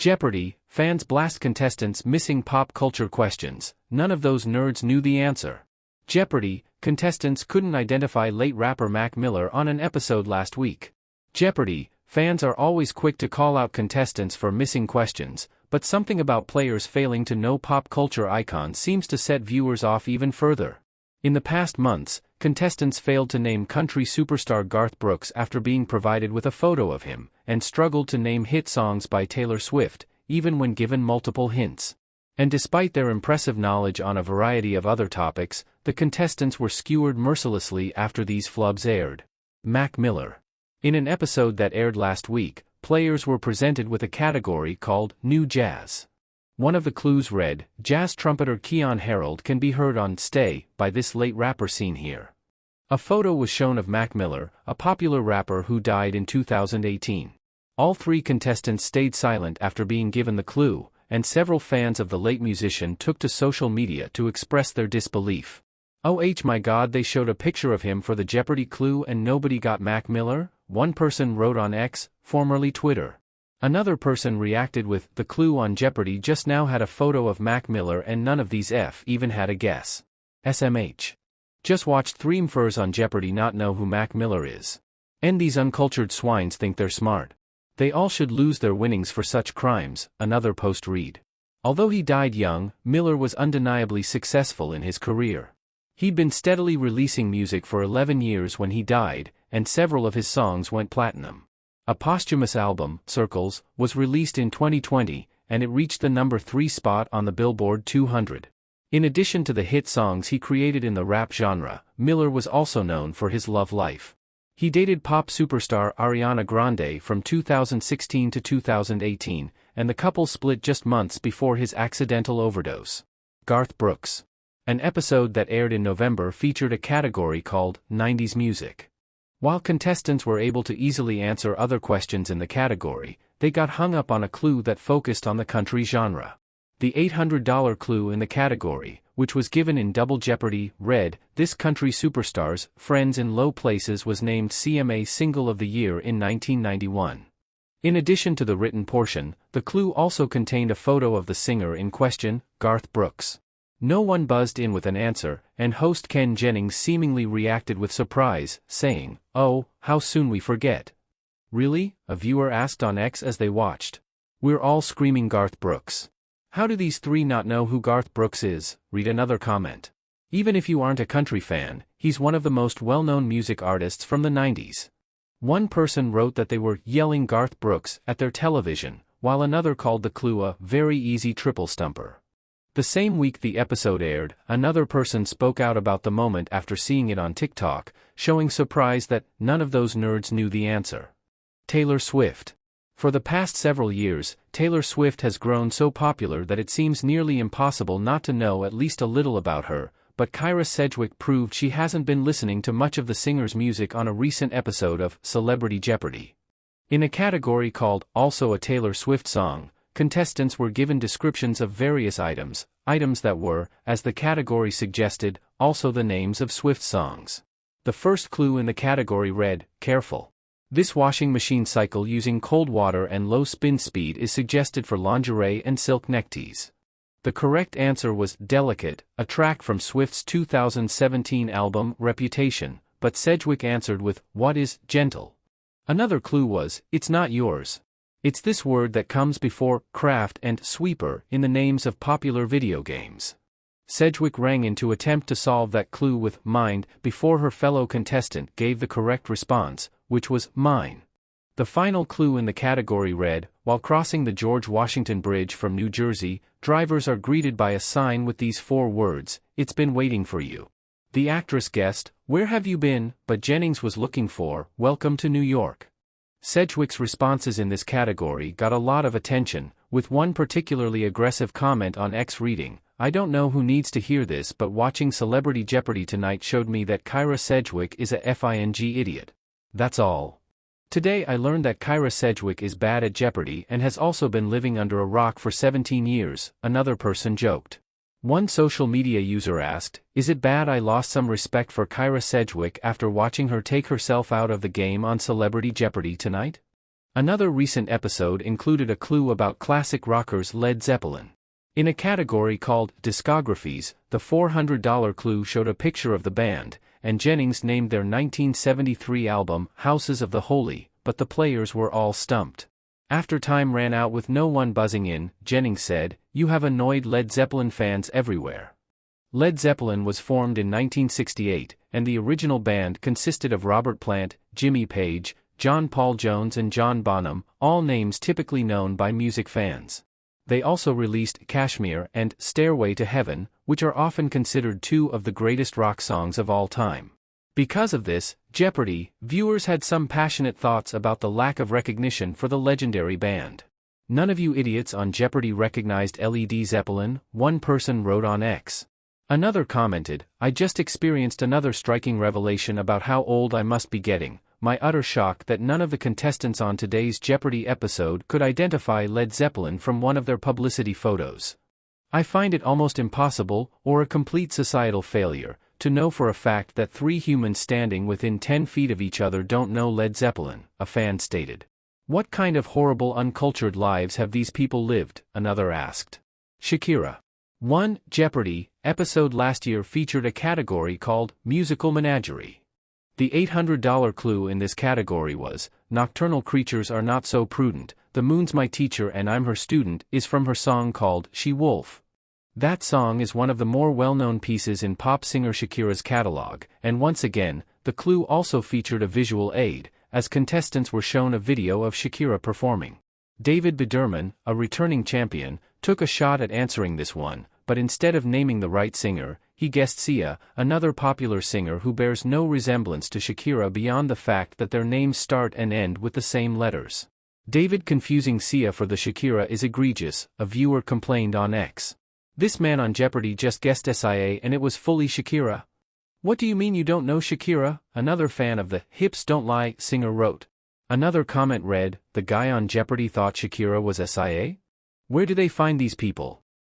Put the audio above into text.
Jeopardy! Fans blast contestants missing pop culture questions. None of those nerds knew the answer. Jeopardy! Contestants couldn't identify late rapper Mac Miller on an episode last week. Jeopardy! Fans are always quick to call out contestants for missing questions, but something about players failing to know pop culture icons seems to set viewers off even further. In the past months, contestants failed to name country superstar Garth Brooks after being provided with a photo of him, and struggled to name hit songs by Taylor Swift, even when given multiple hints. And despite their impressive knowledge on a variety of other topics, the contestants were skewered mercilessly after these flubs aired. Mac Miller. In an episode that aired last week, players were presented with a category called New Jazz. One of the clues read, jazz trumpeter Keyon Harrold can be heard on Stay by this late rapper seen here. A photo was shown of Mac Miller, a popular rapper who died in 2018. All three contestants stayed silent after being given the clue, and several fans of the late musician took to social media to express their disbelief. "Oh my god, they showed a picture of him for the Jeopardy clue and nobody got Mac Miller?" One person wrote on X, formerly Twitter. Another person reacted with, "The clue on Jeopardy just now had a photo of Mac Miller and none of these even had a guess. SMH. Just watched 3 mfers on Jeopardy not know who Mac Miller is. And these uncultured swines think they're smart. They all should lose their winnings for such crimes," another post read. Although he died young, Miller was undeniably successful in his career. He'd been steadily releasing music for 11 years when he died, and several of his songs went platinum. A posthumous album, Circles, was released in 2020, and it reached the number 3 spot on the Billboard 200. In addition to the hit songs he created in the rap genre, Miller was also known for his love life. He dated pop superstar Ariana Grande from 2016 to 2018, and the couple split just months before his accidental overdose. Garth Brooks. An episode that aired in November featured a category called 90s Music. While contestants were able to easily answer other questions in the category, they got hung up on a clue that focused on the country genre. The $800 clue in the category, which was given in Double Jeopardy, read, "This country superstar's Friends in Low Places was named CMA Single of the Year in 1991. In addition to the written portion, the clue also contained a photo of the singer in question, Garth Brooks. No one buzzed in with an answer, and host Ken Jennings seemingly reacted with surprise, saying, "Oh, how soon we forget." "Really?" a viewer asked on X as they watched. "We're all screaming Garth Brooks. How do these 3 not know who Garth Brooks is?" read another comment. "Even if you aren't a country fan, he's one of the most well-known music artists from the 90s. One person wrote that they were yelling Garth Brooks at their television, while another called the clue a very easy triple stumper. The same week the episode aired, another person spoke out about the moment after seeing it on TikTok, showing surprise that none of those nerds knew the answer. Taylor Swift. For the past several years, Taylor Swift has grown so popular that it seems nearly impossible not to know at least a little about her, but Kyra Sedgwick proved she hasn't been listening to much of the singer's music on a recent episode of Celebrity Jeopardy! In a category called Also a Taylor Swift Song, contestants were given descriptions of various items that were, as the category suggested, also the names of Swift songs. The first clue in the category read, "Careful. This washing machine cycle using cold water and low spin speed is suggested for lingerie and silk neckties." The correct answer was Delicate, a track from Swift's 2017 album Reputation, but Sedgwick answered with, "What is gentle?" Another clue was, "It's not yours. It's this word that comes before craft and sweeper in the names of popular video games." Sedgwick rang in to attempt to solve that clue with mind before her fellow contestant gave the correct response, which was mine. The final clue in the category read, "While crossing the George Washington Bridge from New Jersey, drivers are greeted by a sign with these 4 words, 'It's been waiting for you.' The actress guessed, 'Where have you been?' but Jennings was looking for, 'Welcome to New York.'" Sedgwick's responses in this category got a lot of attention, with one particularly aggressive comment on X reading, "I don't know who needs to hear this, but watching Celebrity Jeopardy tonight showed me that Kyra Sedgwick is a FING idiot. That's all. Today I learned that Kyra Sedgwick is bad at Jeopardy and has also been living under a rock for 17 years, another person joked. One social media user asked, "Is it bad I lost some respect for Kyra Sedgwick after watching her take herself out of the game on Celebrity Jeopardy tonight?" Another recent episode included a clue about classic rockers Led Zeppelin. In a category called Discographies, the $400 clue showed a picture of the band, and Jennings named their 1973 album Houses of the Holy, but the players were all stumped. After time ran out with no one buzzing in, Jennings said, "You have annoyed Led Zeppelin fans everywhere." Led Zeppelin was formed in 1968, and the original band consisted of Robert Plant, Jimmy Page, John Paul Jones and John Bonham, all names typically known by music fans. They also released Kashmir and Stairway to Heaven, which are often considered two of the greatest rock songs of all time. Because of this, Jeopardy! Viewers had some passionate thoughts about the lack of recognition for the legendary band. "None of you idiots on Jeopardy recognized Led Zeppelin," one person wrote on X. Another commented, "I just experienced another striking revelation about how old I must be getting. My utter shock that none of the contestants on today's Jeopardy! Episode could identify Led Zeppelin from one of their publicity photos. I find it almost impossible, or a complete societal failure, to know for a fact that three humans standing within 10 feet of each other don't know Led Zeppelin," a fan stated. "What kind of horrible uncultured lives have these people lived?" another asked. Shakira. One Jeopardy! Episode last year featured a category called Musical Menagerie. The $800 clue in this category was, "Nocturnal creatures are not so prudent, the moon's my teacher and I'm her student," is from her song called She Wolf. That song is one of the more well-known pieces in pop singer Shakira's catalog, and once again, the clue also featured a visual aid, as contestants were shown a video of Shakira performing. David Biderman, a returning champion, took a shot at answering this one, but instead of naming the right singer, he guessed Sia, another popular singer who bears no resemblance to Shakira beyond the fact that their names start and end with the same letters. David confusing Sia for the Shakira is egregious, a viewer complained on X. "This man on Jeopardy just guessed SIA and it was fully Shakira. What do you mean you don't know Shakira?" another fan of the Hips Don't Lie singer wrote. Another comment read, "The guy on Jeopardy thought Shakira was SIA? Where do they find these people?"